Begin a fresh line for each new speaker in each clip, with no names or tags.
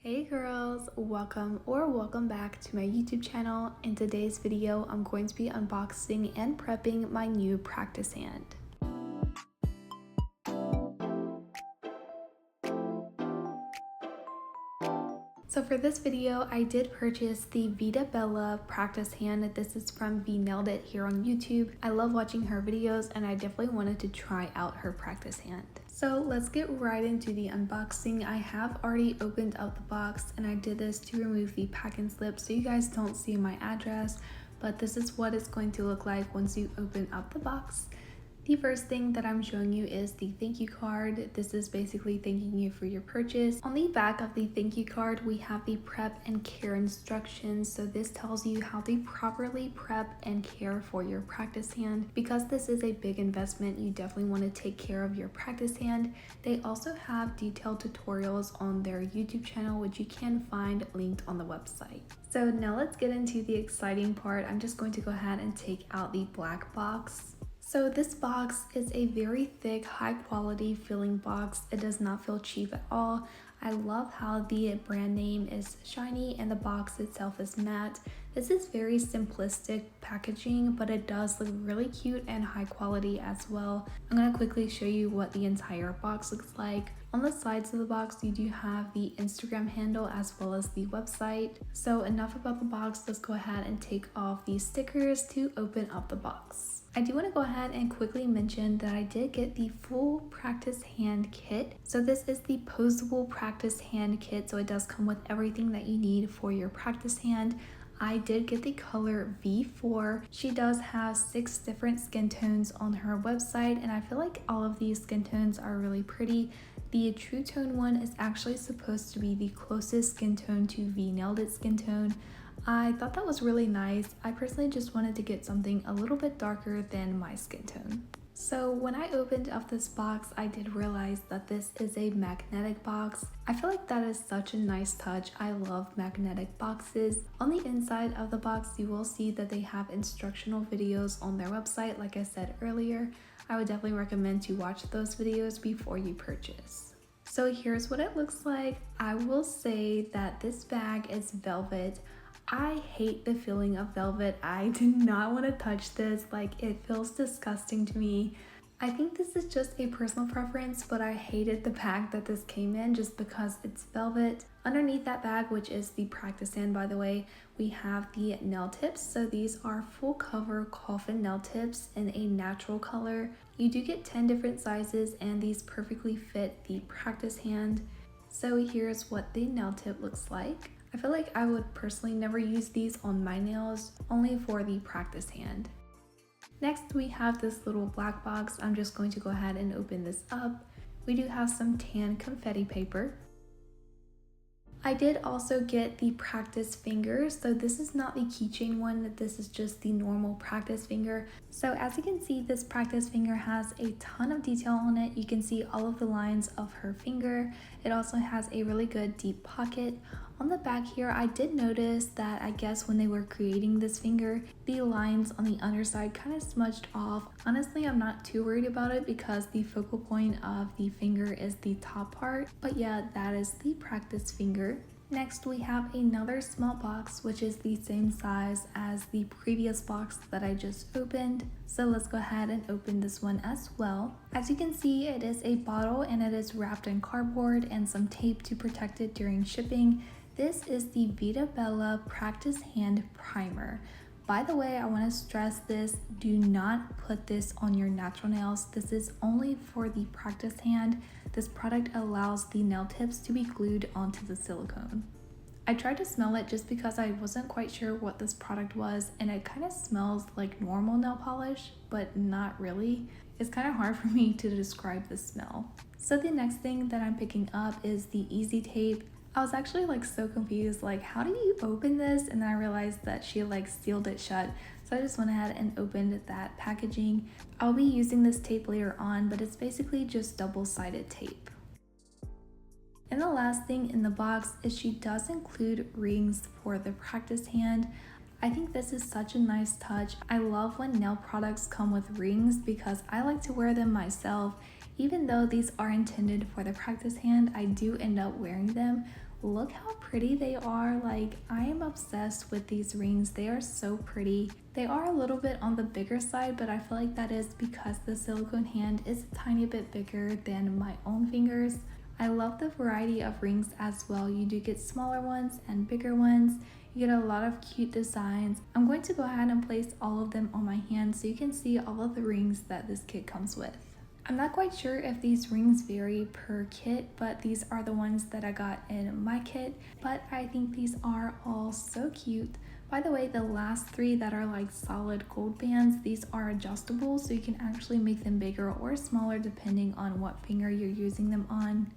Hey girls, welcome back to my YouTube channel. In today's video, I'm going to be unboxing and prepping my new practice hand. So for this video, I did purchase the Veeda Bella practice hand. This is from VeeNailedIt here on YouTube. I love watching her videos and I definitely wanted to try out her practice hand. So let's get right into the unboxing. I have already opened up the box and I did this to remove the packing slip so you guys don't see my address, but this is what it's going to look like once you open up the box. The first thing that I'm showing you is the thank you card. This is basically thanking you for your purchase. On the back of the thank you card, we have the prep and care instructions. So this tells you how to properly prep and care for your practice hand. Because this is a big investment, you definitely want to take care of your practice hand. They also have detailed tutorials on their YouTube channel, which you can find linked on the website. So now let's get into the exciting part. I'm just going to go ahead and take out the black box. So this box is a very thick, high quality feeling box. It does not feel cheap at all. I love how the brand name is shiny and the box itself is matte. This is very simplistic packaging, but it does look really cute and high quality as well. I'm gonna quickly show you what the entire box looks like. On the sides of the box, you do have the Instagram handle as well as the website. So enough about the box, let's go ahead and take off these stickers to open up the box. I do want to go ahead and quickly mention that I did get the full practice hand kit. So this is the posable practice hand kit, so it does come with everything that you need for your practice hand. I did get the color V4. She does have 6 different skin tones on her website, and I feel like all of these skin tones are really pretty. The True Tone one is actually supposed to be the closest skin tone to VeeNailedIt skin tone. I thought that was really nice. I personally just wanted to get something a little bit darker than my skin tone. So when I opened up this box, I did realize that this is a magnetic box. I feel like that is such a nice touch. I love magnetic boxes. On the inside of the box, you will see that they have instructional videos on their website. Like I said earlier, I would definitely recommend to watch those videos before you purchase. So here's what it looks like. I will say that this bag is velvet. I hate the feeling of velvet. I do not want to touch this. Like, it feels disgusting to me. I think this is just a personal preference, but I hated the bag that this came in just because it's velvet. Underneath that bag, which is the practice hand by the way, we have the nail tips. So these are full cover coffin nail tips in a natural color. You do get 10 different sizes and these perfectly fit the practice hand. So here's what the nail tip looks like. I feel like I would personally never use these on my nails, only for the practice hand. Next, we have this little black box. I'm just going to go ahead and open this up. We do have some tan confetti paper. I did also get the practice finger. So this is not the keychain one, this is just the normal practice finger. So as you can see, this practice finger has a ton of detail on it. You can see all of the lines of her finger. It also has a really good deep pocket. On the back here, I did notice that I guess when they were creating this finger, the lines on the underside kind of smudged off. Honestly, I'm not too worried about it because the focal point of the finger is the top part. But yeah, that is the practice finger. Next, we have another small box, which is the same size as the previous box that I just opened. So let's go ahead and open this one as well. As you can see, it is a bottle and it is wrapped in cardboard and some tape to protect it during shipping. This is the Veeda Bella Practice Hand Primer. By the way, I want to stress this, do not put this on your natural nails. This is only for the practice hand. This product allows the nail tips to be glued onto the silicone. I tried to smell it just because I wasn't quite sure what this product was, and it kind of smells like normal nail polish, but not really. It's kind of hard for me to describe the smell. So the next thing that I'm picking up is the Easy Tape. I was actually so confused, how do you open this? And then I realized that she sealed it shut. So I just went ahead and opened that packaging. I'll be using this tape later on, but it's basically just double-sided tape. And the last thing in the box is she does include rings for the practice hand. I think this is such a nice touch. I love when nail products come with rings because I like to wear them myself. Even though these are intended for the practice hand, I do end up wearing them. Look how pretty they are. Like, I am obsessed with these rings. They are so pretty. They are a little bit on the bigger side, but I feel like that is because the silicone hand is a tiny bit bigger than my own fingers. I love the variety of rings as well. You do get smaller ones and bigger ones. You get a lot of cute designs. I'm going to go ahead and place all of them on my hand so you can see all of the rings that this kit comes with. I'm not quite sure if these rings vary per kit, but these are the ones that I got in my kit. But I think these are all so cute. By the way, the last three that are like solid gold bands, these are adjustable, so you can actually make them bigger or smaller depending on what finger you're using them on.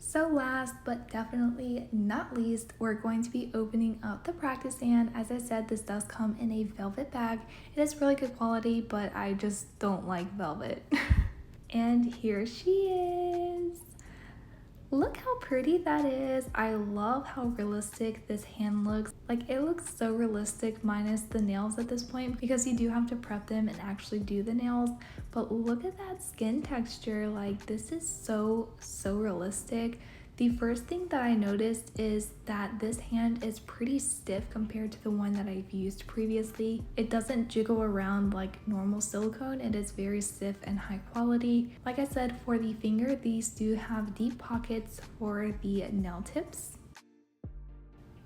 So last but definitely not least, we're going to be opening up the practice hand. As I said, this does come in a velvet bag. It is really good quality, but I just don't like velvet. And here she is. Look how pretty that is. I love how realistic this hand looks. Like, it looks so realistic minus the nails at this point because you do have to prep them and actually do the nails. But look at that skin texture. Like, this is so realistic. The first thing that I noticed is that this hand is pretty stiff compared to the one that I've used previously. It doesn't jiggle around like normal silicone. It is very stiff and high quality. Like I said, for the finger, these do have deep pockets for the nail tips.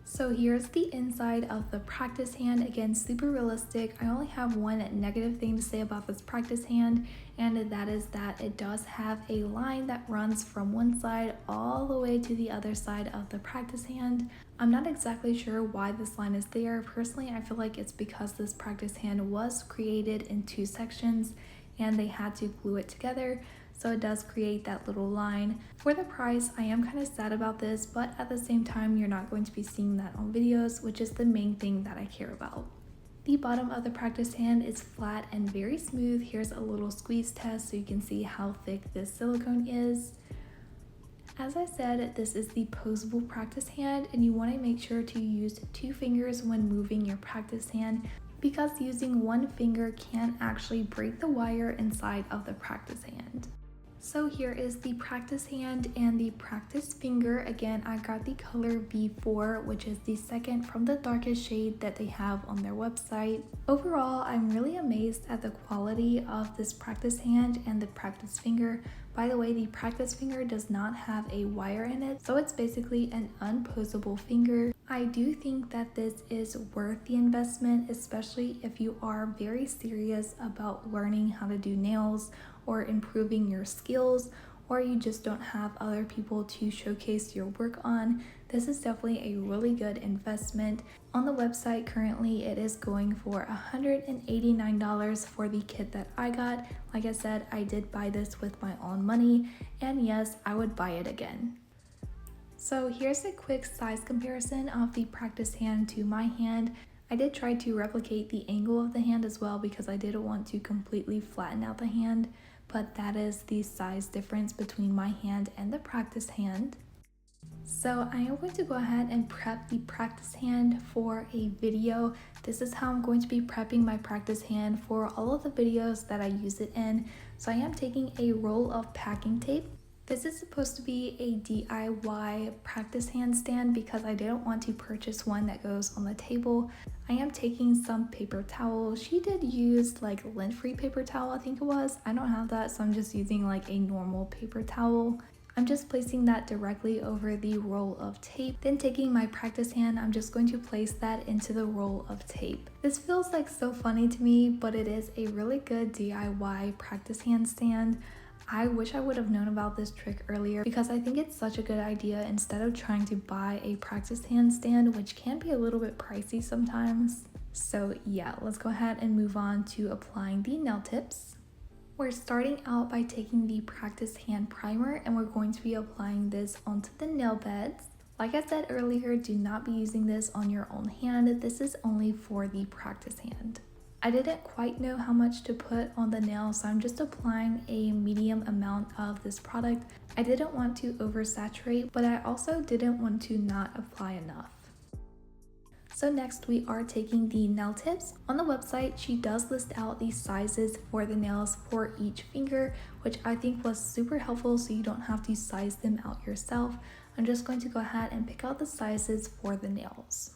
So here's the inside of the practice hand. Again, super realistic. I only have one negative thing to say about this practice hand, and that is that it does have a line that runs from one side all the way to the other side of the practice hand. I'm not exactly sure why this line is there. Personally, I feel like it's because this practice hand was created in two sections and they had to glue it together. So it does create that little line. For the price, I am kind of sad about this, but at the same time, you're not going to be seeing that on videos, which is the main thing that I care about. The bottom of the practice hand is flat and very smooth. Here's a little squeeze test so you can see how thick this silicone is. As I said, this is the posable practice hand, and you want to make sure to use two fingers when moving your practice hand, because using one finger can actually break the wire inside of the practice hand. So here is the practice hand and the practice finger. Again, I got the color B4, which is the second from the darkest shade that they have on their website. Overall, I'm really amazed at the quality of this practice hand and the practice finger. By the way, the practice finger does not have a wire in it, so it's basically an unposable finger. I do think that this is worth the investment, especially if you are very serious about learning how to do nails or improving your skills, or you just don't have other people to showcase your work on. This is definitely a really good investment. On the website currently, it is going for $189 for the kit that I got. Like I said, I did buy this with my own money, and yes, I would buy it again. So here's a quick size comparison of the practice hand to my hand. I did try to replicate the angle of the hand as well because I didn't want to completely flatten out the hand, but that is the size difference between my hand and the practice hand. So I am going to go ahead and prep the practice hand for a video. This is how I'm going to be prepping my practice hand for all of the videos that I use it in. So I am taking a roll of packing tape. This is supposed to be a DIY practice hand stand because I didn't want to purchase one that goes on the table. I am taking some paper towel. She did use like lint-free paper towel, I think it was. I don't have that, so I'm just using like a normal paper towel. I'm just placing that directly over the roll of tape. Then taking my practice hand, I'm just going to place that into the roll of tape. This feels like so funny to me, but it is a really good DIY practice hand stand. I wish I would have known about this trick earlier because I think it's such a good idea instead of trying to buy a practice handstand, which can be a little bit pricey sometimes. So yeah, let's go ahead and move on to applying the nail tips. We're starting out by taking the practice hand primer and we're going to be applying this onto the nail beds. Like I said earlier, do not be using this on your own hand. This is only for the practice hand. I didn't quite know how much to put on the nail, so I'm just applying a medium amount of this product. I didn't want to oversaturate, but I also didn't want to not apply enough. So next we are taking the nail tips. On the website, she does list out the sizes for the nails for each finger, which I think was super helpful so you don't have to size them out yourself. I'm just going to go ahead and pick out the sizes for the nails.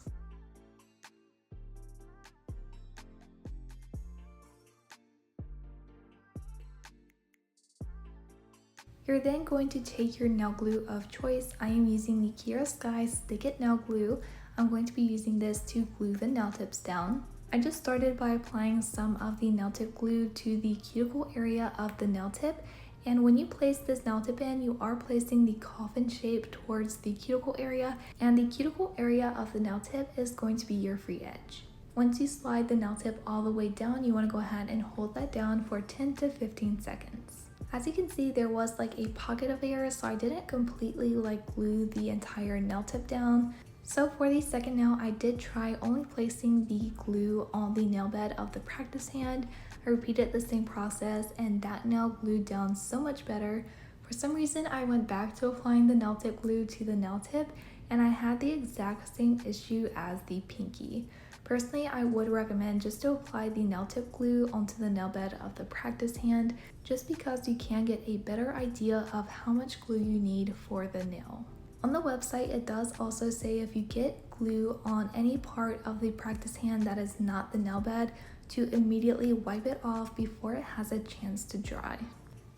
You're then going to take your nail glue of choice. I am using the Kira Sky Stick It Nail Glue. I'm going to be using this to glue the nail tips down. I just started by applying some of the nail tip glue to the cuticle area of the nail tip. And when you place this nail tip in, you are placing the coffin shape towards the cuticle area, and the cuticle area of the nail tip is going to be your free edge. Once you slide the nail tip all the way down, you want to go ahead and hold that down for 10 to 15 seconds. As you can see, there was like a pocket of air, so I didn't completely glue the entire nail tip down. So for the second nail, I did try only placing the glue on the nail bed of the practice hand. I repeated the same process and that nail glued down so much better. For some reason, I went back to applying the nail tip glue to the nail tip and I had the exact same issue as the pinky. Personally, I would recommend just to apply the nail tip glue onto the nail bed of the practice hand, just because you can get a better idea of how much glue you need for the nail. On the website, it does also say if you get glue on any part of the practice hand that is not the nail bed, to immediately wipe it off before it has a chance to dry.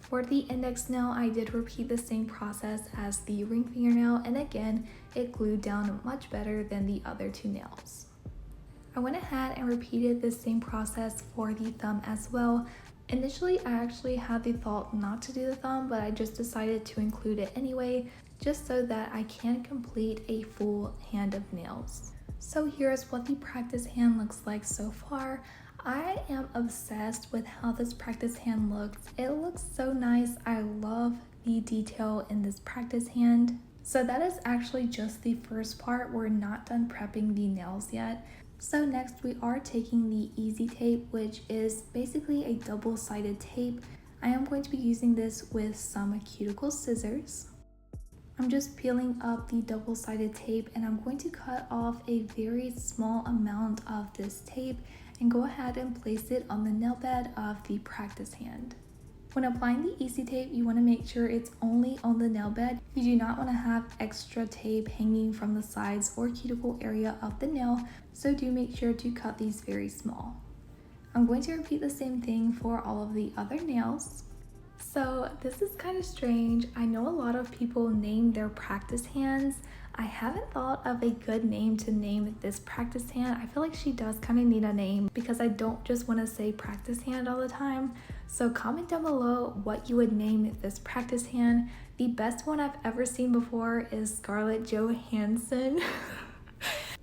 For the index nail, I did repeat the same process as the ring fingernail, and again, it glued down much better than the other two nails. I went ahead and repeated the same process for the thumb as well. Initially, I actually had the thought not to do the thumb, but I just decided to include it anyway, just so that I can complete a full hand of nails. So here's what the practice hand looks like so far. I am obsessed with how this practice hand looks. It looks so nice. I love the detail in this practice hand. So that is actually just the first part. We're not done prepping the nails yet. So next we are taking the Easy Tape, which is basically a double-sided tape. I am going to be using this with some cuticle scissors. I'm just peeling up the double-sided tape and I'm going to cut off a very small amount of this tape and go ahead and place it on the nail bed of the practice hand. When applying the Easy Tape, you want to make sure it's only on the nail bed. You do not want to have extra tape hanging from the sides or cuticle area of the nail, so do make sure to cut these very small. I'm going to repeat the same thing for all of the other nails. So this is kind of strange. I know a lot of people name their practice hands. I haven't thought of a good name to name this practice hand. I feel like she does kind of need a name because I don't just want to say practice hand all the time. So comment down below what you would name this practice hand. The best one I've ever seen before is Scarlett Johansson.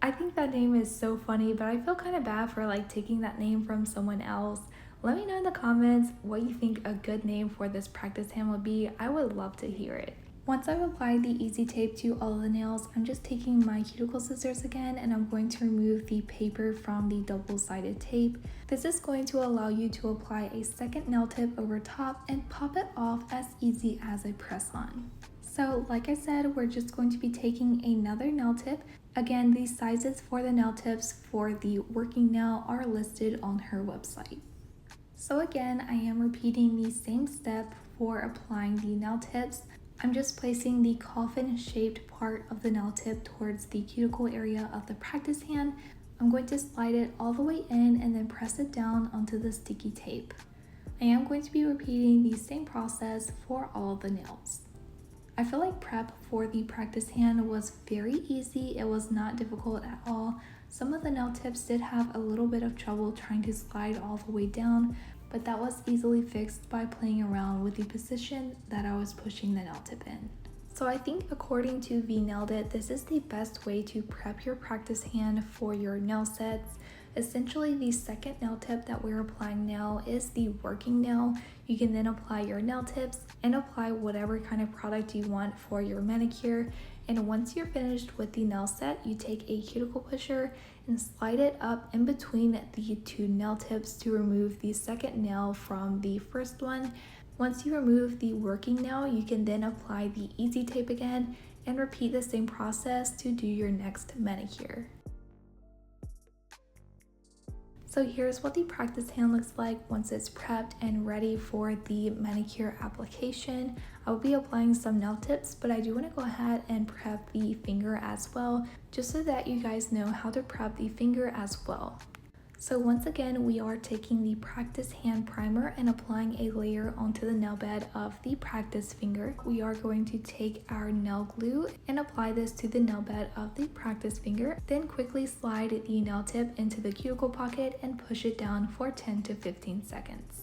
I think that name is so funny, but I feel kind of bad for taking that name from someone else. Let me know in the comments what you think a good name for this practice hand would be. I would love to hear it. Once I've applied the Easy Tape to all of the nails, I'm just taking my cuticle scissors again and I'm going to remove the paper from the double-sided tape. This is going to allow you to apply a second nail tip over top and pop it off as easy as a press-on. So like I said, we're just going to be taking another nail tip. Again, the sizes for the nail tips for the working nail are listed on her website. So again, I am repeating the same step for applying the nail tips. I'm just placing the coffin-shaped part of the nail tip towards the cuticle area of the practice hand. I'm going to slide it all the way in and then press it down onto the sticky tape. I am going to be repeating the same process for all of the nails. I feel like prep for the practice hand was very easy. It was not difficult at all. Some of the nail tips did have a little bit of trouble trying to slide all the way down, but that was easily fixed by playing around with the position that I was pushing the nail tip in. So I think according to VeeNailedIt, this is the best way to prep your practice hand for your nail sets. Essentially, the second nail tip that we're applying now is the working nail. You can then apply your nail tips and apply whatever kind of product you want for your manicure. And once you're finished with the nail set, you take a cuticle pusher and slide it up in between the two nail tips to remove the second nail from the first one. Once you remove the working nail, you can then apply the Easy Tape again and repeat the same process to do your next manicure. So here's what the practice hand looks like once it's prepped and ready for the manicure application. I will be applying some nail tips, but I do want to go ahead and prep the finger as well, just so that you guys know how to prep the finger as well. So once again, we are taking the practice hand primer and applying a layer onto the nail bed of the practice finger. We are going to take our nail glue and apply this to the nail bed of the practice finger, then quickly slide the nail tip into the cuticle pocket and push it down for 10 to 15 seconds.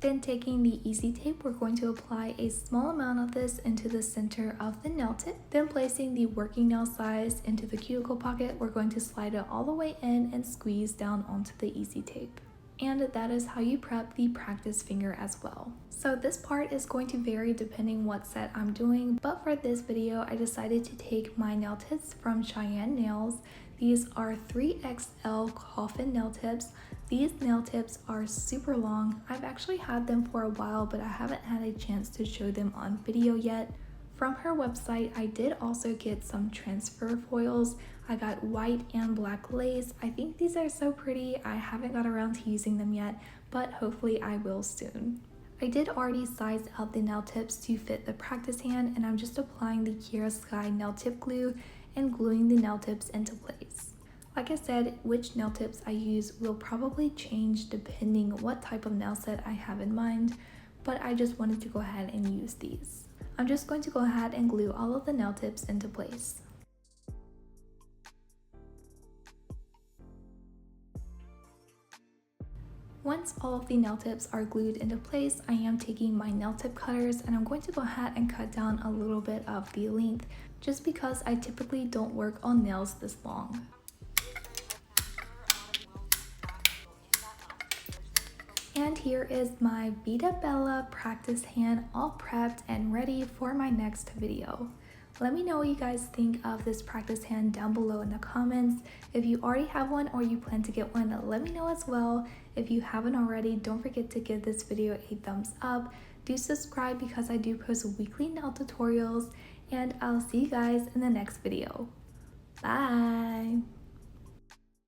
Then taking the easy tape, we're going to apply a small amount of this into the center of the nail tip. Then placing the working nail size into the cuticle pocket, we're going to slide it all the way in and squeeze down onto the easy tape. And that is how you prep the practice finger as well. So this part is going to vary depending what set I'm doing, but for this video, I decided to take my nail tips from Cheyenne Nails. These are 3XL coffin nail tips. These nail tips are super long. I've actually had them for a while, but I haven't had a chance to show them on video yet. From her website, I did also get some transfer foils. I got white and black lace. I think these are so pretty. I haven't got around to using them yet, but hopefully I will soon. I did already size out the nail tips to fit the practice hand, and I'm just applying the Kiara Sky nail tip glue and gluing the nail tips into place. Like I said, which nail tips I use will probably change depending what type of nail set I have in mind, but I just wanted to go ahead and use these. I'm just going to go ahead and glue all of the nail tips into place. Once all of the nail tips are glued into place, I am taking my nail tip cutters and I'm going to go ahead and cut down a little bit of the length, just because I typically don't work on nails this long. And here is my Veeda Bella practice hand all prepped and ready for my next video. Let me know what you guys think of this practice hand down below in the comments. If you already have one or you plan to get one, let me know as well. If you haven't already, don't forget to give this video a thumbs up. Do subscribe because I do post weekly nail tutorials, and I'll see you guys in the next video. Bye!